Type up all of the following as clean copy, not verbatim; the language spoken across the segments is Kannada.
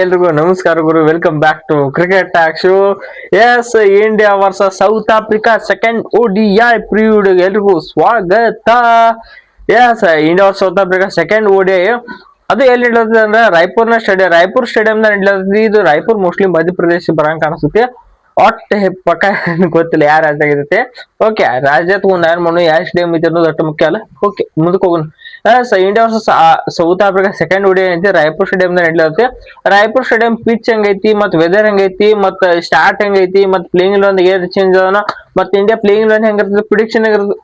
ಎಲ್ರಿಗೂ ನಮಸ್ಕಾರ ಗುರು. Welcome back to cricket talk show. Yes, India versus South Africa second ODI ಪ್ರಿವ್ಯೂಡ್ ಎಲ್ರಿಗೂ ಸ್ವಾಗತ. Yes, India versus South Africa second ODI ಅದು ಎಲ್ಲಿ ನಡೀತದೆ ಅಂದ್ರೆ ರಾಯಪುರ್ ಸ್ಟೇಡಿಯಂ ನಡೀತದೆ. ಇದು ರಾಯಪುರ್ ಮೋಸ್ಟ್ಲಿ ಮಧ್ಯಪ್ರದೇಶ ಬರಂಗ್ ಕಾಣಿಸುತ್ತೆ. ಒಟ್ಟ ಪಕ್ಕ ಗೊತ್ತಿಲ್ಲ ಯಾರ ರಾಜ್ಯ ಆಗೈತೆ. ಓಕೆ, ರಾಜ್ಯ ತಗೊಂಡ್ ಯಾರು ಮಣ್ಣು ಯಾವ ಸ್ಟೇಡಿಯಂ ಐತೆ ಅನ್ನೋದು ಅಷ್ಟು ಮುಖ್ಯ ಅಲ್ಲ. ಓಕೆ, ಮುಂದಕ್ಕೆ ಹೋಗೋಣ. India versus South Africa second ODI ಐತಿ ರಾಯಪುರ್ ಸ್ಟೇಡಿಯಂ ನಡೀಲತ್ತೆ. ರಾಯಪುರ್ ಸ್ಟೇಡಿಯಂ ಪಿಚ್ ಹೆಂಗೈತಿ, ಮತ್ ವೆದರ್ ಹೆಂಗೈತಿ, ಮತ್ ಸ್ಟಾರ್ಟ್ ಹೆಂಗೈತಿ, ಮತ್ ಪ್ಲೇಯಿಂಗ್ ಲೋನ್ ಏನ್ ಚೇಂಜ್ ಅದನ, ಮತ್ ಇಂಡಿಯಾ ಪ್ಲೇಯಿಂಗ್ ಲೋನ್ ಹೆಂಗಿರ್ತದೆ, ಪ್ರಿಡಿಕ್ಷನ್ ಹೆಂಗಿರ್ತದೆ,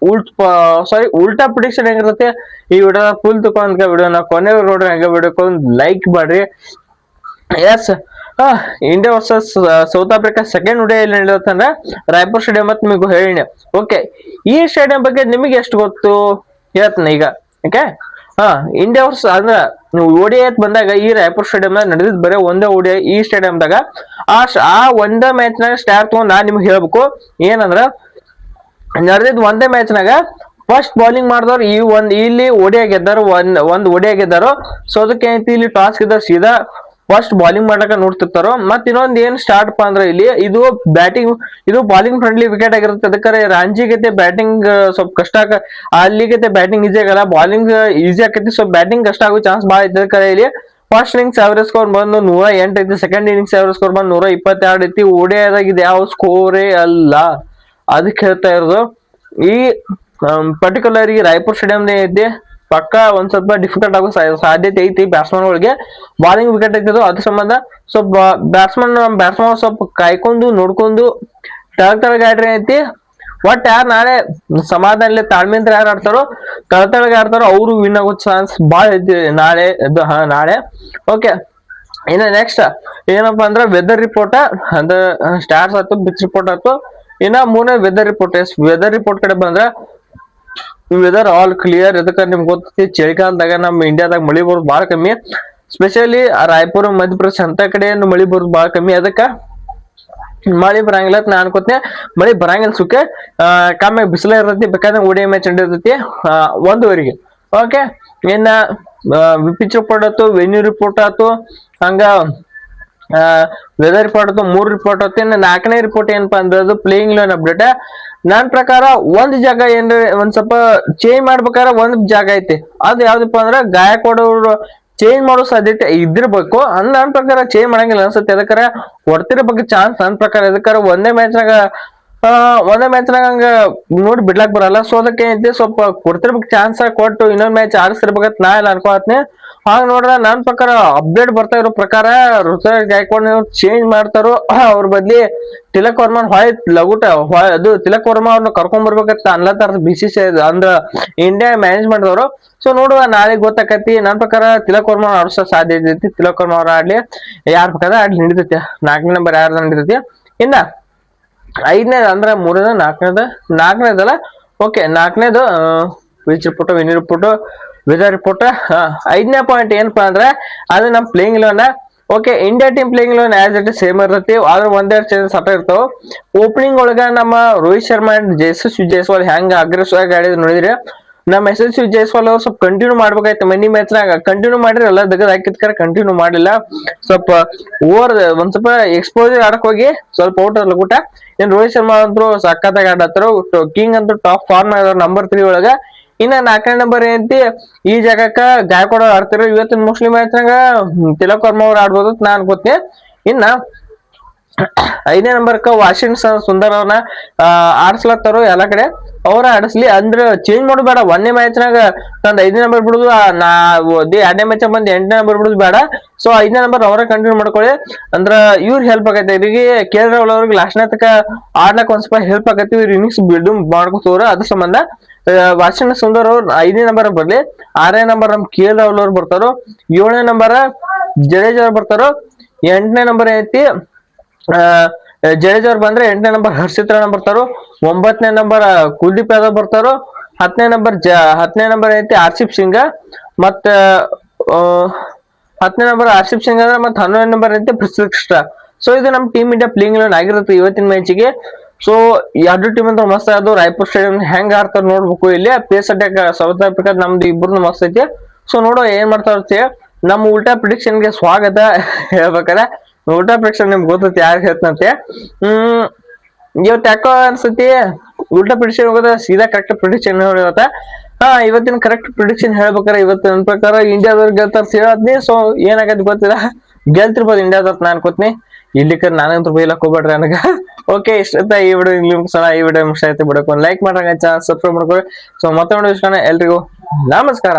ಉಲ್ಟಾ ಪ್ರಿಡಿಕ್ಷನ್ ಹೆಂಗಿರುತ್ತೆ. ಈ ವಿಡಿಯೋ ಫುಲ್ ತಕೊಂಡ್ ವಿಡಿಯೋನ ಕೊನೆ ನೋಡ್ರಿ. ಹಂಗೆ ವಿಡಿಯೋಕೊಂಡ್ ಲೈಕ್ ಮಾಡ್ರಿ. Yes, India versus South Africa second ODI ಎಲ್ಲಿ ನಡೆಯುತ್ತೆ ಅಂದ್ರೆ ರಾಯಪುರ್ ಸ್ಟೇಡಿಯಂ ಅಂತ ನಿಮಗೆ ಹೇಳಿ. ಓಕೆ, ಈ ಸ್ಟೇಡಿಯಂ ಬಗ್ಗೆ ನಿಮಗೆ ಎಷ್ಟು ಗೊತ್ತು ಹೇಳ್ತೀನಿ ಈಗ. ಓಕೆ, ಇಂಡಿಯಾ ವರ್ಸ್ ಅಂದ್ರ ODI ಬಂದಾಗ ಈ ರಾಯಪುರ್ ಸ್ಟೇಡಿಯಂ ನಡೆದಿದ್ ಬರೀ ಒಂದೇ ODI. ಈ ಸ್ಟೇಡಿಯಂದಾಗ ಆ ಒಂದೇ ಮ್ಯಾಚ್ ನಾಗ ಸ್ಟಾರ್ ತಗೊಂಡ್ ನಾನ್ ನಿಮ್ಗೆ ಹೇಳ್ಬೇಕು ಏನಂದ್ರ, ನಡೆದಿದ್ ಒಂದೇ ಮ್ಯಾಚ್ ನಾಗ ಫಸ್ಟ್ ಬೌಲಿಂಗ್ ಮಾಡಿದವ್ರು ಇಲ್ಲಿ ODI ಗೆದ್ದಾರು. ಒಂದ್ ODI ಗೆದ್ದಾರು. ಸೊ ಅದಕ್ಕೆ ಇಲ್ಲಿ ಟಾಸ್ ಗೆದ್ದಾರ ಸೀದಾ ಫಸ್ಟ್ ಬೌಲಿಂಗ್ ಮಾಡ್ಲಕ್ಕ ನೋಡ್ತಿರ್ತಾರೋ. ಮತ್ ಇನ್ನೊಂದ್ ಏನ್ ಸ್ಟಾರ್ಟ್ ಅಂದ್ರೆ ಇಲ್ಲಿ ಇದು ಬಾಲಿಂಗ್ ಫ್ರೆಂಡ್ಲಿ ವಿಕೆಟ್ ಆಗಿರುತ್ತೆ. ಅದಕ್ಕೆ ರಾಂಜಿಗೈತೆ ಬ್ಯಾಟಿಂಗ್ ಸ್ವಲ್ಪ ಕಷ್ಟ ಅಲ್ಲಿಗೈತೆ ಬ್ಯಾಟಿಂಗ್ ಈಸಿ ಆಗಲ್ಲ, ಬಾಲಿಂಗ್ ಈಸಿ ಆಕೈತಿ. ಸ್ವಲ್ಪ ಬ್ಯಾಟಿಂಗ್ ಕಷ್ಟ ಆಗೋ ಚಾನ್ಸ್ ಬಾಳ ಐತೆ. ಇಲ್ಲಿ ಫಸ್ಟ್ ಇನ್ನಿಂಗ್ಸ್ ಆವರೇಜ್ ಸ್ಕೋರ್ ಬಂದು 108 ಐತಿ. ಸೆಕೆಂಡ್ ಇನ್ನಿಂಗ್ಸ್ ಆವರೇಜ್ ಸ್ಕೋರ್ ಬಂದು 122 ಐತಿ. ODI ಇದು ಯಾವ ಸ್ಕೋರೇ ಅಲ್ಲ. ಅದಕ್ಕೆ ಹೇಳ್ತಾ ಇರೋದು ಈ ಪರ್ಟಿಕ್ಯುಲರ್ ಈ ರಾಯಪುರ್ ಸ್ಟೇಡಿಯಂ ಐತಿ. ಪಕ್ಕ ಒಂದ್ ಸ್ವಲ್ಪ ಡಿಫಿಕಲ್ಟ್ ಆಗೋ ಸಾಧ್ಯತೆ ಐತಿ ಬ್ಯಾಟ್ಸ್ಮನ್ ಗಳಿಗೆ. ಬಾಲಿಂಗ್ ವಿಕೆಟ್ ಐತಿದು ಅದ್ರ ಸಂಬಂಧ ಸ್ವಲ್ಪ ಬ್ಯಾಟ್ಸ್ಮನ್ ಸ್ವಲ್ಪ ಕಾಯ್ಕೊಂಡು ನೋಡ್ಕೊಂಡು ತಳಗ ಆಡ್ರಿ ಐತಿ. ಒಟ್ ಯಾರು ನಾಳೆ ಸಮಾಧಾನ ತಾಳ್ಮೆಯಿಂದ ಯಾರು ಆಡ್ತಾರೋ, ತಳಗ ಆಡ್ತಾರೋ ಅವ್ರು ವಿನ್ ಆಗೋ ಚಾನ್ಸ್ ಬಾಳ ಐತಿ ನಾಳೆ. ಓಕೆ, ಇನ್ನು ನೆಕ್ಸ್ಟ್ ಏನಪ್ಪಾ ಅಂದ್ರೆ ವೆದರ್ ರಿಪೋರ್ಟ್ ಅಂದ್ರೆ ಸ್ಟಾರ್ಸ್ ಆಯ್ತು, ಪಿಚ್ ರಿಪೋರ್ಟ್ ಆಯ್ತು. ಇನ್ನ ಮೂರನೇ ವೆದರ್ ರಿಪೋರ್ಟ್ ಕಡೆ ಬಂದ್ರೆ ವೆದರ್ ಆಲ್ ಕ್ಲಿಯರ್. ಇದಕ್ಕೆ ನಿಮ್ಗೆ ಗೊತ್ತೈತಿ ಚಳಿಗಾಲದಾಗ ನಮ್ಮ ಇಂಡಿಯಾದಾಗ ಮಳಿ ಬರೋದು ಬಹಳ ಕಮ್ಮಿ. ಸ್ಪೆಷಲಿ ರಾಯಪುರ ಮಧ್ಯಪ್ರದೇಶ ಅಂತ ಕಡೆ ಮಳಿ ಬರೋದು ಬಹಳ ಕಮ್ಮಿ. ಅದಕ್ಕ ಮಳಿ ಬರಂಗಿಲ್ಲ ನಾ ಅನ್ಕೋತೀನಿ. ಮಳಿ ಬರಂಗಿಲ್ಲ ಸುಕ್ಕೆ ಕಮ್ಮಿ ಬಿಸಿಲ ಇರ್ತೈತಿ. ಬೇಕಾದ್ರೆ ODI ಮ್ಯಾಚ್ ನಡೆದಿರ್ತೈತಿ 1:00 ಓಕೆ, ಇನ್ನ ಪಿಚ್ ರಿಪೋರ್ಟ್ ಆಯ್ತು, ವೆನ್ಯೂ ರಿಪೋರ್ಟ್ ಆಯ್ತು, ಹಂಗ ವೆದರ್ ರಿಪೋರ್ಟ್ ಆಯ್ತು, 3 ರಿಪೋರ್ಟ್ ಆಯ್ತು. ಇನ್ನು 4ನೇ ರಿಪೋರ್ಟ್ ಏನಪ್ಪಾ ಅಂದ್ರೆ ಅದು ಪ್ಲೇಯಿಂಗ್ ಲೋನ್ ಅಪ್ಡೇಟ್. ನನ್ನ ಪ್ರಕಾರ ಒಂದ್ ಜಾಗ ಏನ್ರ ಒಂದ್ ಸ್ವಲ್ಪ ಚೇಂಜ್ ಮಾಡ್ಬೇಕಾದ್ರೆ ಒಂದ್ ಜಾಗ ಐತಿ. ಅದು ಯಾವ್ದಪ್ಪ ಅಂದ್ರೆ ಗಾಯಕ್ವಾಡ್ ಅವ್ರು ಚೇಂಜ್ ಮಾಡೋ ಸಾಧ್ಯತೆ ಇದ್ದಿರ್ಬೇಕು. ನನ್ನ ಪ್ರಕಾರ ಚೇಂಜ್ ಮಾಡಂಗಿಲ್ಲ ಅನ್ಸುತ್ತೆ. ಅದಕ್ಕಾರ ಕೊಡ್ತಿರೋ ಬಗ್ಗೆ ಚಾನ್ಸ್ ನನ್ನ ಪ್ರಕಾರ. ಅದಕ್ಕಾರ ಒಂದೇ ಮ್ಯಾಚ್ನಾಗ ಹಂಗ ನೋಡಿ ಬಿಡ್ಲಾಕ್ ಬರಲ್ಲ. ಸೊ ಅದಕ್ಕೆ ಐತಿ ಸ್ವಲ್ಪ ಕೊಡ್ತಿರ್ಬೇಕು ಚಾನ್ಸ್ ಕೊಟ್ಟು ಇನ್ನೊಂದ್ ಮ್ಯಾಚ್ ಆಡಿಸ್ತಿರ್ಬೇಕಂತ ನಾ ಎಲ್ಲ ಅನ್ಕೋತೀನಿ. ಹಾಗ ನೋಡ್ರ ನನ್ನ ಪ್ರಕಾರ ಅಪ್ಡೇಟ್ ಬರ್ತಾ ಇರೋ ಪ್ರಕಾರ ಋತುರಾಜ್ ಗಾಯಕ್ವಾಡ್ ಚೇಂಜ್ ಮಾಡ್ತಾರೋ, ಅವ್ರ ಬದ್ಲಿ ತಿಲಕ್ ವರ್ಮನ್ ಅದು ತಿಲಕ್ ವರ್ಮಾ ಅವ್ರನ್ನ ಕರ್ಕೊಂಡ್ ಬರ್ಬೇಕಂತ ಅನ್ಲತ್ತಾರ BCCI ಅಂದ್ರ ಇಂಡಿಯಾ ಮ್ಯಾನೇಜ್ಮೆಂಟ್ ದವರು. ಸೊ ನೋಡುವ ನಾಳೆ ಗೊತ್ತಾಕತಿ. ನನ್ನ ಪ್ರಕಾರ ತಿಲಕ್ ವರ್ಮಾ ಆಡಿಸೋ ಸಾಧ್ಯತೆ ಐತಿ. ತಿಲಕ್ ವರ್ಮಾ ಅವ್ರ ಆಡ್ಲಿ, ಯಾರ್ ಬೇಕಾದ್ರೆ ಆಡ್ಲಿ ನಡೀತೈತಿ. 4ನೇ ನಂಬರ್ ಯಾರ್ದ ನಡೀತೈತಿ. ಇನ್ನ 5ನೇದು ಅಂದ್ರೆ 4ನೇದಲ್ಲ. ಓಕೆ, 4ನೇದು pitch report, venue report, weather report. 5ನೇ ಪಾಯಿಂಟ್ ಏನಪ್ಪಾ ಅಂದ್ರೆ ಅದು ನಮ್ playing eleven. Okay, India team playing eleven as it same ಇರ್ತೈತಿ. ಆದ್ರೆ ಒಂದೆರಡು ಚೇಂಜಸ್ ಆಟ ಇರ್ತಾವ. ಓಪನಿಂಗ್ ಒಳಗ ನಮ್ಮ ರೋಹಿತ್ ಶರ್ಮಾ ಅಂಡ್ ಯಶಸ್ವಿ ಜೈಸ್ವಾಲ್ ಹೆಂಗ್ ಅಗ್ರೆಸಿವ್ ಆಗಿ ಆಡಿದ್ರು ನೋಡಿದ್ರೆ, ನಮ್ಮ ಯಶಸ್ವಿ ಜೈಸ್ವಾಲ್ ಅವ್ರು ಸ್ವಲ್ಪ ಕಂಟಿನ್ಯೂ ಮಾಡ್ಬೇಕಾಯ್ತು. ಮನಿ ಮ್ಯಾಚ್ ನಾಗ ಕಂಟಿನ್ಯೂ ಮಾಡಿರಲ್ಲ, ದಗದ್ ಹಾಕಿದ್ಕಾರ ಕಂಟಿನ್ಯೂ ಮಾಡಿಲ್ಲ. ಸ್ವಲ್ಪ ಒಂದ್ ಸ್ವಲ್ಪ ಎಕ್ಸ್ಪೋಜರ್ ಆಡಕ್ ಹೋಗಿ ಸ್ವಲ್ಪ ಔಟ್ ಲಗುಟ. ಇನ್ ರೋಹಿತ್ ಶರ್ಮಾ ಅಂತೂ ಸಖತ್ತಾಗಿ ಆಡತ್ತರು. ಕಿಂಗ್ ಅಂತೂ ಟಾಪ್ ಫಾರ್ಮ್ ನಂಬರ್ 3 ಒಳಗ. ಇನ್ನ 4ನೇ ನಂಬರ್ ಏನೈತಿ, ಈ ಜಾಗಕ್ಕ ಗಾಯಕ್ವಾಡ್ ಆಡ್ತಿರೋ. ಇವತ್ತಿನ ಮೋಸ್ಟ್ಲಿ ಮ್ಯಾಚ್ ನಾಗ ತಿಲಕ್ ವರ್ಮಾ ಅವ್ರು ಆಡ್ಬೋದು ಅಂತ ನಾ ಅನ್ಕೋತೀನಿ. ಇನ್ನ 5ನೇ ನಂಬರ್ಕ ವಾಷಿಂಗ್ಟನ್ ಸುಂದರ್ ಅವ್ರನ್ನ ಆಡ್ಸ್ಲತ್ತಾರು ಎಲ್ಲಾ ಕಡೆ. ಅವ್ರ ಆಡಿಸ್ಲಿ ಅಂದ್ರೆ ಚೇಂಜ್ ಮಾಡೋದು ಬೇಡ. 1ನೇ ಮ್ಯಾಚ್ ನಾಗ ನಂದು 5ನೇ ನಂಬರ್ ಬಿಡುದು, 2ನೇ ಮ್ಯಾಚ್ ಬಂದು 8ನೇ ನಂಬರ್ ಬಿಡುದು ಬೇಡ. ಸೊ 5ನೇ ನಂಬರ್ ಅವರ ಕಂಟಿನ್ಯೂ ಮಾಡ್ಕೊಳ್ಳಿ. ಅಂದ್ರ ಇವ್ರ ಹೆಲ್ಪ್ ಆಗೈತೆ. ಇವರಿಗೆ KL ರಾಹುಲ್ ಅವ್ರಿಗೆ ಲಾಸ್ಟ್ನೇ ತನಕ ಆಡ್ಲಕ್ ಒಂದ್ ಸ್ವಲ್ಪ ಹೆಲ್ಪ್ ಆಗತ್ತೆ. ಇವ್ರ ಇನ್ನಿಂಗ್ಸ್ ಬಿಲ್ಡ್ ಮಾಡ್ಕೋತವ್ರ. ಅದ್ರ ಸಂಬಂಧ ವಾಷಿಂಗ್ಟನ್ ಸುಂದರ್ ಅವ್ರು 5ನೇ ನಂಬರ್ ಬರ್ಲಿ. 6ನೇ ನಂಬರ್ ನಮ್ KL ರಾಹುಲ್ ಅವ್ರು ಬರ್ತಾರೋ. 7ನೇ ನಂಬರ್ ಜಡೇಜಾ ಅವ್ರು ಬರ್ತಾರೋ. 8ನೇ ನಂಬರ್ ಐತಿ ಜಡೇಜಾ ಅವ್ರು ಬಂದ್ರೆ 8ನೇ ನಂಬರ್ ಹರ್ಷಿತ್ ರಾಣಾ ಬರ್ತಾರೋ. 9ನೇ ನಂಬರ್ ಕುಲ್ದೀಪ್ ಯಾದವ್ ಬರ್ತಾರೋ. 10ನೇ ನಂಬರ್ ಐತಿ ಆರ್ಸಿಪ್ ಸಿಂಗ್. ಮತ್ತ 10ನೇ ನಂಬರ್ ಆರ್ಸಿಪ್ ಸಿಂಗ್ ಅಂದ್ರೆ ಮತ್ತೆ 11ನೇ ನಂಬರ್ ಐತಿ ಪೃಥ್ವಿ ಕೃಷ್ಣ. ಸೊ ಇದು ನಮ್ ಟೀಮ್ ಇಂಡಿಯಾ ಪ್ಲೇಯಿಂಗ್ ಲೋನ್ ಆಗಿರುತ್ತೆ ಇವತ್ತಿನ ಮ್ಯಾಚಿಗೆ. ಸೊ ಎರಡು ಟೀಮ್ ಅಂತ ಮಸ್ತ್ ಅದು. ರಾಯಪುರ್ ಸ್ಟೇಡಿಯಂ ಹೆಂಗ್ ಆಡ್ತಾರ ನೋಡ್ಬೇಕು. ಇಲ್ಲಿ ಪೇಸ್ ಅಟ್ಯಾಕ್ ಸೌತ್ ಆಫ್ರಿಕಾ ನಮ್ದು ಇಬ್ಬರು ಮಸ್ತ್ ಐತಿ. ಸೊ ನೋಡೋ ಏನ್ ಮಾಡ್ತಾ ಇರ್ತೀವಿ. ನಮ್ಮ ಉಲ್ಟಾ ಪ್ರಿಡಿಕ್ಷನ್ಗೆ ಸ್ವಾಗತ. ಹೇಳ್ಬೇಕಾರೆ ಉಲ್ಟಾ ಪ್ರಿಡಿಕ್ಷನ್ ನಿಮ್ಗೆ ಗೊತ್ತೈತಿ ಯಾರು ಹೇಳ್ತಂತೆ. ಇವತ್ತು ಯಾಕೋ ಅನ್ಸತಿ ಉಲ್ಟಾ ಪ್ರಿಡಿಕ್ಷನ್ ಹೋಗೋದ ಸೀದಾ ಕರೆಕ್ಟ್ ಪ್ರಿಡಿಕ್ಷನ್ ಇವತ್ತ. ಇವತ್ತಿನ ಕರೆಕ್ಟ್ ಪ್ರಿಡಿಕ್ಷನ್ ಹೇಳ್ಬೇಕಾರೆ ಇವತ್ತು ನನ್ನ ಪ್ರಕಾರ ಇಂಡಿಯಾದವ್ರು ಗೆಲ್ತಾರ ಹೇಳತ್ನಿ. ಸೊ ಏನಾಗತ್ತೆ ಗೊತ್ತಿಲ್ಲ, ಗೆಲ್ತಿರ್ಬೋದು ಇಂಡಿಯಾದವ್ರು ನಾನು ಅನ್ಕೋತೀನಿ. ಇಲ್ಲಿಕ ನಾನಂತೂ ಬೈಲಕ್ ಹೋಗ್ಬೇಡ್ರಿ ನನಗ. ಓಕೆ, ಇಷ್ಟ ಈ ವಿಡಿಯೋ ಇಲ್ಲಿ ಮುಗಿಸೋಣ. ಈ ವಿಡಿಯೋ ಇಷ್ಟ ಆಯ್ತು ಬಿಡಕ್ಕೆ ಒಂದು ಲೈಕ್ ಮಾಡ್ರಂಗ, ಸಬ್ಸ್ಕ್ರೈಬ್ ಮಾಡ್ಕೊಳ್ಳಿ. ಸೊ ಮತ್ತೆ ನೋಡಿ ಎಲ್ರಿಗೂ ನಮಸ್ಕಾರ.